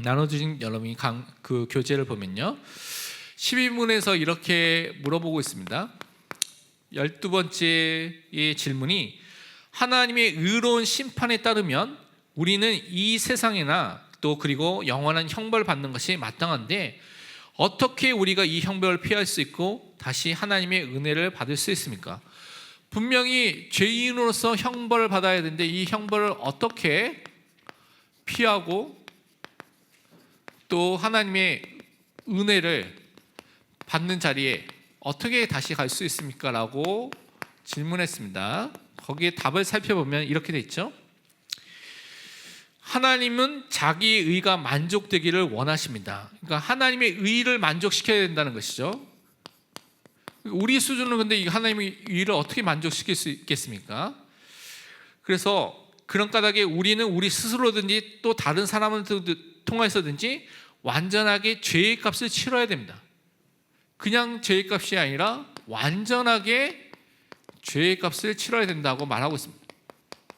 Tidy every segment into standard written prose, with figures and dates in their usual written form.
나눠주신 여러분이 그 교재를 보면요, 12문에서 이렇게 물어보고 있습니다. 12번째의 질문이, 하나님의 의로운 심판에 따르면 우리는 이 세상이나 또 그리고 영원한 형벌을 받는 것이 마땅한데 어떻게 우리가 이 형벌을 피할 수 있고 다시 하나님의 은혜를 받을 수 있습니까? 분명히 죄인으로서 형벌을 받아야 되는데 이 형벌을 어떻게 피하고 또 하나님의 은혜를 받는 자리에 어떻게 다시 갈 수 있습니까? 라고 질문했습니다. 거기에 답을 살펴보면 이렇게 돼 있죠. 하나님은 자기 의가 만족되기를 원하십니다. 그러니까 하나님의 의를 만족시켜야 된다는 것이죠. 우리 수준은 근데 이 하나님의 의를 어떻게 만족시킬 수 있겠습니까? 그래서 그런 까닭에 우리는 우리 스스로든지 또 다른 사람을 통해서든지 완전하게 죄의 값을 치러야 됩니다. 그냥 죄의 값이 아니라 완전하게 죄의 값을 치러야 된다고 말하고 있습니다.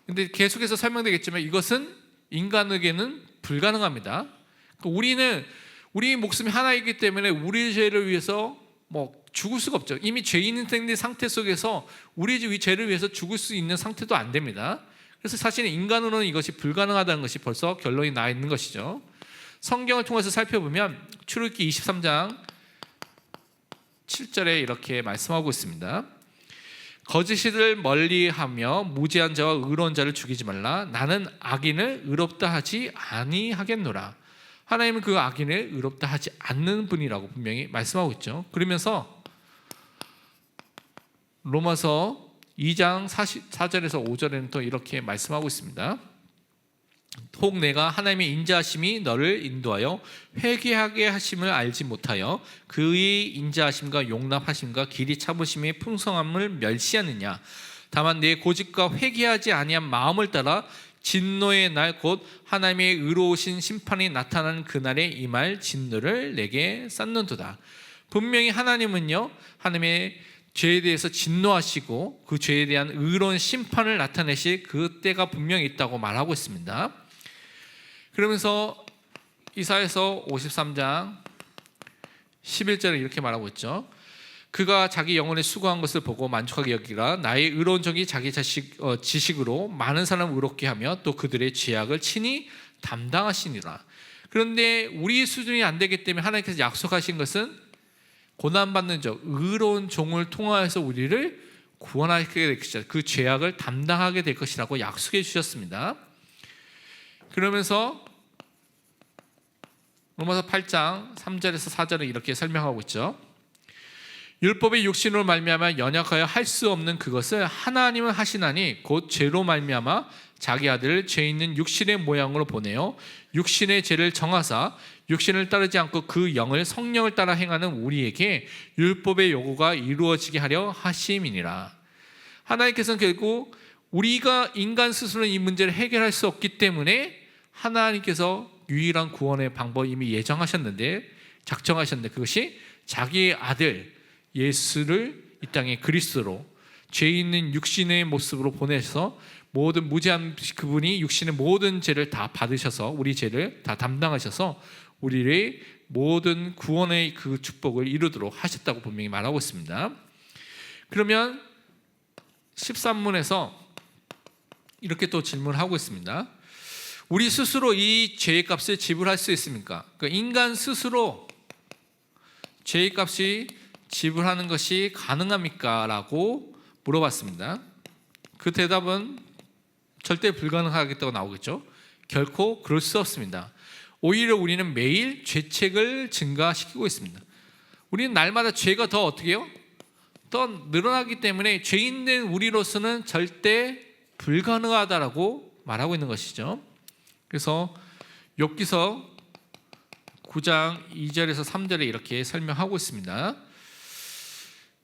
근데 계속해서 설명되겠지만 이것은 인간에게는 불가능합니다. 우리 목숨이 하나이기 때문에 우리 죄를 위해서 죽을 수가 없죠. 이미 죄인인 상태 속에서 우리 죄를 위해서 죽을 수 있는 상태도 안 됩니다. 그래서 사실은 인간으로는 이것이 불가능하다는 것이 벌써 결론이 나 있는 것이죠. 성경을 통해서 살펴보면 출애굽기 23장 7절에 이렇게 말씀하고 있습니다. 거짓을 멀리하며 무지한 자와 의로운 자를 죽이지 말라. 나는 악인을 의롭다 하지 아니하겠노라. 하나님은 그 악인을 의롭다 하지 않는 분이라고 분명히 말씀하고 있죠. 그러면서 로마서 2장 4절에서 5절에는 또 이렇게 말씀하고 있습니다. 혹 내가 하나님의 인자하심이 너를 인도하여 회개하게 하심을 알지 못하여 그의 인자하심과 용납하심과 길이 참으심의 풍성함을 멸시하느냐. 다만 내 고집과 회개하지 아니한 마음을 따라 진노의 날 곧 하나님의 의로우신 심판이 나타나는 그날에 임할 진노를 내게 쌓는도다. 분명히 하나님은요, 하나님의 죄에 대해서 진노하시고 그 죄에 대한 의로운 심판을 나타내실 그 때가 분명히 있다고 말하고 있습니다. 그러면서 이사야서 53장 11절에 이렇게 말하고 있죠. 그가 자기 영혼에 수고한 것을 보고 만족하게 여기라. 나의 의로운 종이 자기 지식으로 많은 사람을 의롭게 하며 또 그들의 죄악을 친히 담당하시니라. 그런데 우리 수준이 안 되기 때문에 하나님께서 약속하신 것은 고난받는 자 의로운 종을 통하여서 우리를 구원하게 될 것이다. 그 죄악을 담당하게 될 것이라고 약속해 주셨습니다. 그러면서 로마서 8장 3절에서 4절은 이렇게 설명하고 있죠. 율법의 육신으로 말미암아 연약하여 할 수 없는 그것을 하나님은 하시나니 곧 죄로 말미암아 자기 아들을 죄 있는 육신의 모양으로 보내어 육신의 죄를 정하사 육신을 따르지 않고 그 영을 성령을 따라 행하는 우리에게 율법의 요구가 이루어지게 하려 하심이니라. 하나님께서는 결국 우리가 인간 스스로는 이 문제를 해결할 수 없기 때문에 하나님께서 유일한 구원의 방법을 이미 예정하셨는데 작정하셨는데 그것이 자기의 아들 예수를 이 땅에 그리스도로 죄 있는 육신의 모습으로 보내서 모든 무죄한 그분이 육신의 모든 죄를 다 받으셔서 우리 죄를 다 담당하셔서 우리의 모든 구원의 그 축복을 이루도록 하셨다고 분명히 말하고 있습니다. 그러면 13문에서 이렇게 또 질문하고 있습니다. 우리 스스로 이 죄의 값을 지불할 수 있습니까? 그러니까 인간 스스로 죄의 값이 지불하는 것이 가능합니까? 라고 물어봤습니다. 그 대답은 절대 불가능하겠다고 나오겠죠. 결코 그럴 수 없습니다. 오히려 우리는 매일 죄책을 증가시키고 있습니다. 우리는 날마다 죄가 더 어떻게 해요? 더 늘어나기 때문에 죄인된 우리로서는 절대 불가능하다라고 말하고 있는 것이죠. 그래서 욥기서 9장 2절에서 3절에 이렇게 설명하고 있습니다.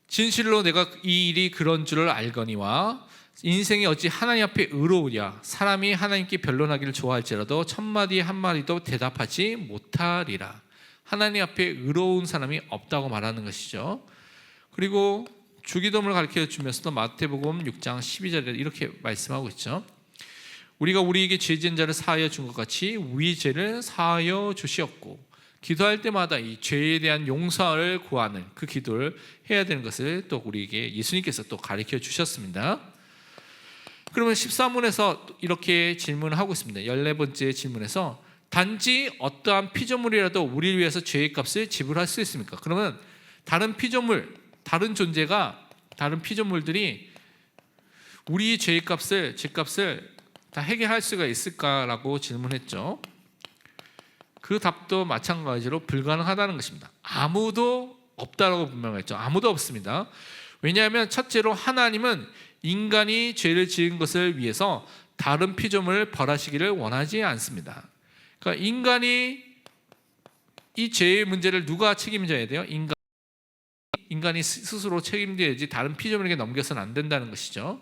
진실로 내가 이 일이 그런 줄을 알거니와 인생이 어찌 하나님 앞에 의로우랴. 사람이 하나님께 변론하기를 좋아할지라도 천마디 한마디도 대답하지 못하리라. 하나님 앞에 의로운 사람이 없다고 말하는 것이죠. 그리고 주기도문을 가르쳐 주면서도 마태복음 6장 12절에 이렇게 말씀하고 있죠. 우리가 우리에게 죄 지은 자를 사하여 준 것 같이 우리 죄를 사하여 주시었고, 기도할 때마다 이 죄에 대한 용서를 구하는 그 기도를 해야 되는 것을 또 우리에게 예수님께서 또 가르쳐 주셨습니다. 그러면 13문에서 이렇게 질문을 하고 있습니다. 14번째 질문에서 단지 어떠한 피조물이라도 우리를 위해서 죄의 값을 지불할 수 있습니까? 그러면 다른 피조물, 다른 존재가, 다른 피조물들이 우리 죄의 값을, 죄값을 다 해결할 수가 있을까라고 질문했죠. 그 답도 마찬가지로 불가능하다는 것입니다. 아무도 없다라고 분명했죠. 아무도 없습니다. 왜냐하면 첫째로 하나님은 인간이 죄를 지은 것을 위해서 다른 피조물을 벌하시기를 원하지 않습니다. 그러니까 인간이 이 죄의 문제를 누가 책임져야 돼요? 인간이 스스로 책임져야지 다른 피조물에게 넘겨서는 안 된다는 것이죠.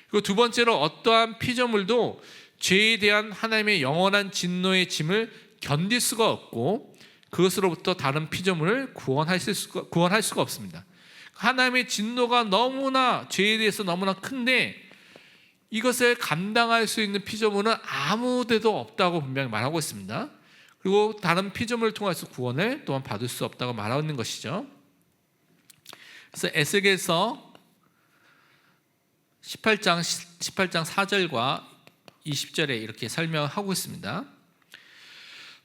그리고 두 번째로 어떠한 피조물도 죄에 대한 하나님의 영원한 진노의 짐을 견딜 수가 없고 그것으로부터 다른 피조물을 구원할 수가 없습니다. 하나님의 진노가 너무나, 죄에 대해서 너무나 큰데 이것을 감당할 수 있는 피조물은 아무 데도 없다고 분명히 말하고 있습니다. 그리고 다른 피조물을 통해서 구원을 또한 받을 수 없다고 말하고 있는 것이죠. 그래서 에스겔서 18장 4절과 20절에 이렇게 설명하고 있습니다.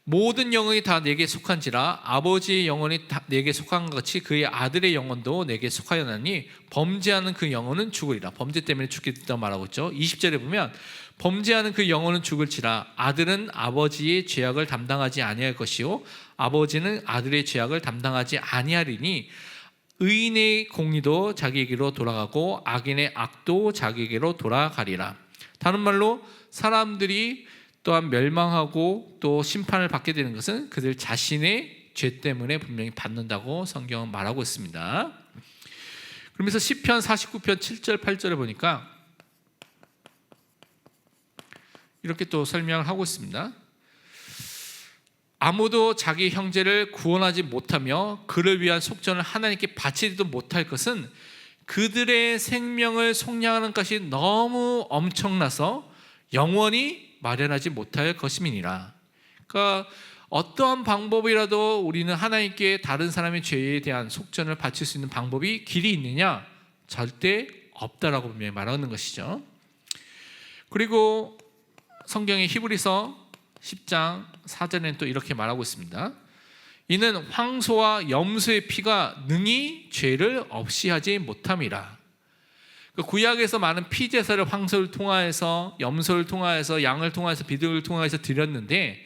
모든 영혼이 다 내게 속한지라 아버지의 영혼이 다 내게 속한 것 같이 그의 아들의 영혼도 내게 속하였나니 범죄하는 그 영혼은 죽으리라. 범죄 때문에 죽겠다고 말하고 있죠. 20절에 보면 범죄하는 그 영혼은 죽을지라 아들은 아버지의 죄악을 담당하지 아니할 것이요 아버지는 아들의 죄악을 담당하지 아니하리니 의인의 공의도 자기에게로 돌아가고 악인의 악도 자기에게로 돌아가리라. 다른 말로 사람들이 또한 멸망하고 또 심판을 받게 되는 것은 그들 자신의 죄 때문에 분명히 받는다고 성경은 말하고 있습니다. 그러면서 시편 49편 7절 8절에 보니까 이렇게 또 설명을 하고 있습니다. 아무도 자기 형제를 구원하지 못하며 그를 위한 속전을 하나님께 바치지도 못할 것은 그들의 생명을 속량하는 것이 너무 엄청나서 영원히 마련하지 못할 것임이니라. 그러니까 어떠한 방법이라도 우리는 하나님께 다른 사람의 죄에 대한 속전을 바칠 수 있는 방법이 길이 있느냐? 절대 없다라고 분명히 말하는 것이죠. 그리고 성경의 히브리서 10장 4절에는 또 이렇게 말하고 있습니다. 이는 황소와 염소의 피가 능히 죄를 없이 하지 못함이라. 구약에서 많은 피제사를 황소를 통하여서, 염소를 통하여서, 양을 통하여서, 비둘기를 통하여서 드렸는데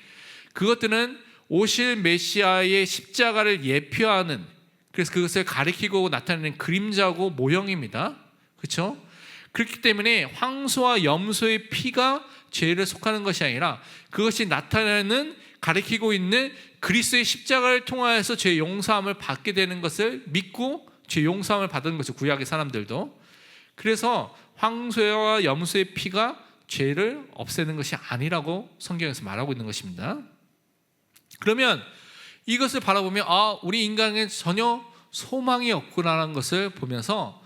그것들은 오실 메시아의 십자가를 예표하는, 그래서 그것을 가리키고 나타내는 그림자고 모형입니다. 그렇죠? 그렇기 때문에 황소와 염소의 피가 죄를 속하는 것이 아니라 그것이 나타내는, 가리키고 있는 그리스도의 십자가를 통하여서 죄 용서함을 받게 되는 것을 믿고 죄 용서함을 받은 것이 구약의 사람들도. 그래서 황소와 염소의 피가 죄를 없애는 것이 아니라고 성경에서 말하고 있는 것입니다. 그러면 이것을 바라보면 우리 인간에게 전혀 소망이 없구나라는 것을 보면서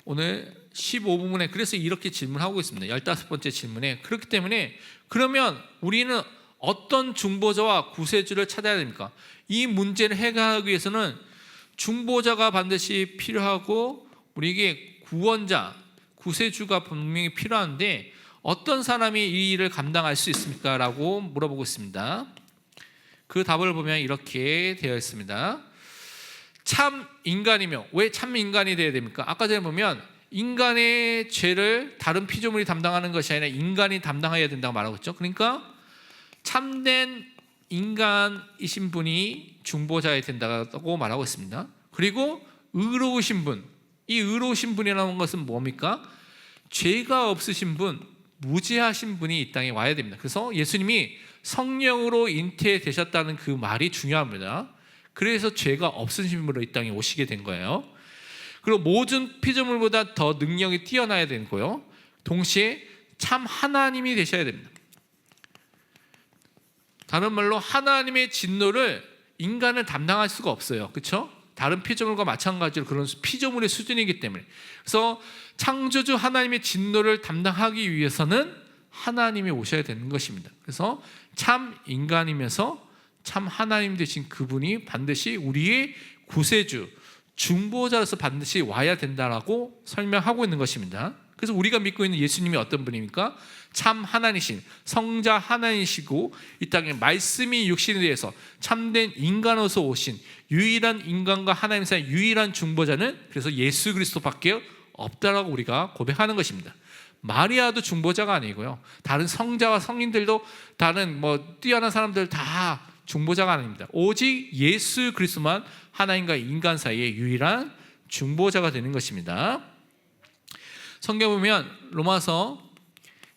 오늘 15부분에 그래서 이렇게 질문하고 있습니다. 15번째 질문에. 그렇기 때문에 그러면 우리는 어떤 중보자와 구세주를 찾아야 됩니까? 이 문제를 해결하기 위해서는 중보자가 반드시 필요하고 우리에게 구원자, 구세주가 분명히 필요한데 어떤 사람이 이 일을 감당할 수 있습니까? 라고 물어보고 있습니다. 그 답을 보면 이렇게 되어 있습니다. 참 인간이며, 왜 참 인간이 되어야 됩니까? 아까 전에 보면 인간의 죄를 다른 피조물이 담당하는 것이 아니라 인간이 담당해야 된다고 말하고 있죠. 그러니까 참된 인간이신 분이 중보자가 된다고 말하고 있습니다. 그리고 의로우신 분, 이 의로우신 분이라는 것은 뭡니까? 죄가 없으신 분, 무죄하신 분이 이 땅에 와야 됩니다. 그래서 예수님이 성령으로 잉태되셨다는 그 말이 중요합니다. 그래서 죄가 없으신 분으로 이 땅에 오시게 된 거예요. 그리고 모든 피조물보다 더 능력이 뛰어나야 되는 거예요. 동시에 참 하나님이 되셔야 됩니다. 다른 말로 하나님의 진노를 인간은 담당할 수가 없어요. 그렇죠? 다른 피조물과 마찬가지로 그런 피조물의 수준이기 때문에. 그래서 창조주 하나님의 진노를 담당하기 위해서는 하나님이 오셔야 되는 것입니다. 그래서 참 인간이면서 참 하나님 되신 그분이 반드시 우리의 구세주, 중보자로서 반드시 와야 된다라고 설명하고 있는 것입니다. 그래서 우리가 믿고 있는 예수님이 어떤 분입니까? 참 하나님이신 성자 하나님이시고 이 땅에 말씀이 육신에 대해서 참된 인간으로서 오신 유일한 인간과 하나님 사이 유일한 중보자는 그래서 예수 그리스도밖에 없다라고 우리가 고백하는 것입니다. 마리아도 중보자가 아니고요, 다른 성자와 성인들도 다른 뛰어난 사람들 다 중보자가 아닙니다. 오직 예수 그리스도만 하나님과 인간 사이의 유일한 중보자가 되는 것입니다. 성경 보면 로마서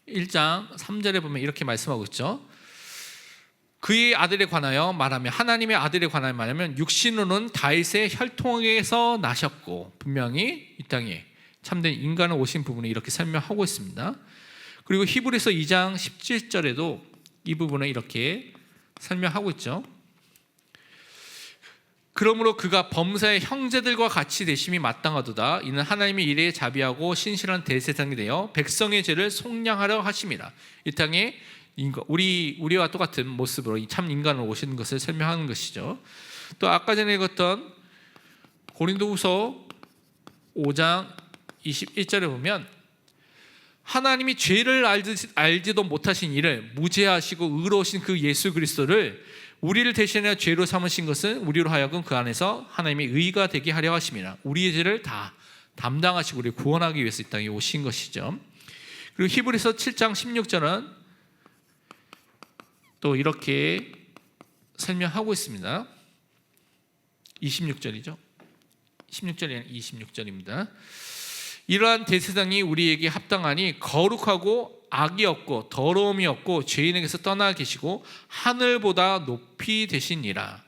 1장 3절에 보면 이렇게 말씀하고 있죠. 그의 아들에 관하여 말하면, 하나님의 아들에 관하여 말하면 육신으로는 다윗의 혈통에서 나셨고, 분명히 이 땅에 참된 인간을 오신 부분을 이렇게 설명하고 있습니다. 그리고 히브리서 2장 17절에도 이 부분을 이렇게 설명하고 있죠. 그러므로 그가 범사의 형제들과 같이 되심이 마땅하도다. 이는 하나님의 일에 자비하고 신실한 대제사장이 되어 백성의 죄를 속량하려 하심이라. 이 땅에 우리와 똑같은 모습으로 참 인간으로 오시는 것을 설명하는 것이죠. 또 아까 전에 읽었던 고린도후서 5장 21절에 보면 하나님이 죄를 알지도 못하신 이를 무죄하시고 의로우신 그 예수 그리스도를 우리를 대신하여 죄로 삼으신 것은 우리로 하여금 그 안에서 하나님의 의가 되게 하려 하심이라. 우리의 죄를 다 담당하시고 우리를 구원하기 위해서 이 땅에 오신 것이죠. 그리고 히브리서 7장 16절은 또 이렇게 설명하고 있습니다. 26절이죠. 16절이 아니라 26절입니다. 이러한 대제사장이 우리에게 합당하니 거룩하고 악이 없고 더러움이 없고 죄인에게서 떠나 계시고 하늘보다 높이 되시니라.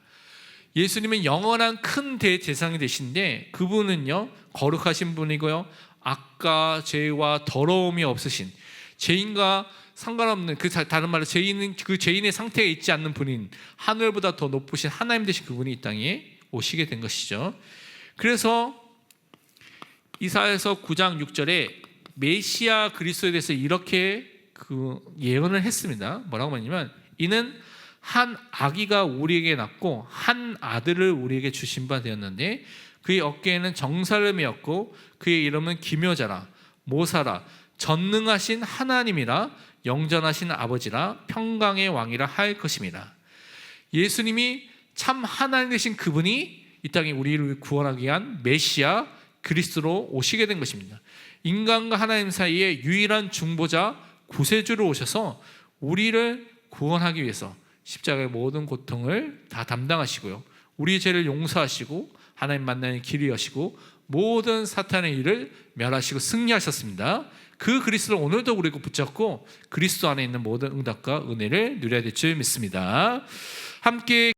예수님은 영원한 큰 대제사장이 되신데 그분은요 거룩하신 분이고요, 악과 죄와 더러움이 없으신, 죄인과 상관없는, 다른 말로 죄인은 그 죄인의 상태에 있지 않는 분인, 하늘보다 더 높으신 하나님 되신 그분이 이 땅에 오시게 된 것이죠. 그래서 이사야서 9장 6절에 메시아 그리스도에 대해서 이렇게 예언을 했습니다. 뭐라고 했냐면, 이는 한 아기가 우리에게 낳고 한 아들을 우리에게 주신 바 되었는데 그의 어깨에는 정사를 메었고 그의 이름은 기묘자라, 모사라, 전능하신 하나님이라, 영전하신 아버지라, 평강의 왕이라 할 것임이라. 예수님이 참 하나님 되신 그분이 이 땅에 우리를 구원하기 위한 메시아 그리스도로 오시게 된 것입니다. 인간과 하나님 사이에 유일한 중보자 구세주로 오셔서 우리를 구원하기 위해서 십자가의 모든 고통을 다 담당하시고요, 우리의 죄를 용서하시고 하나님 만나는 길이 여시고 모든 사탄의 일을 멸하시고 승리하셨습니다. 그 그리스도를 오늘도 우리가 붙잡고 그리스도 안에 있는 모든 응답과 은혜를 누려야 될 줄 믿습니다. 함께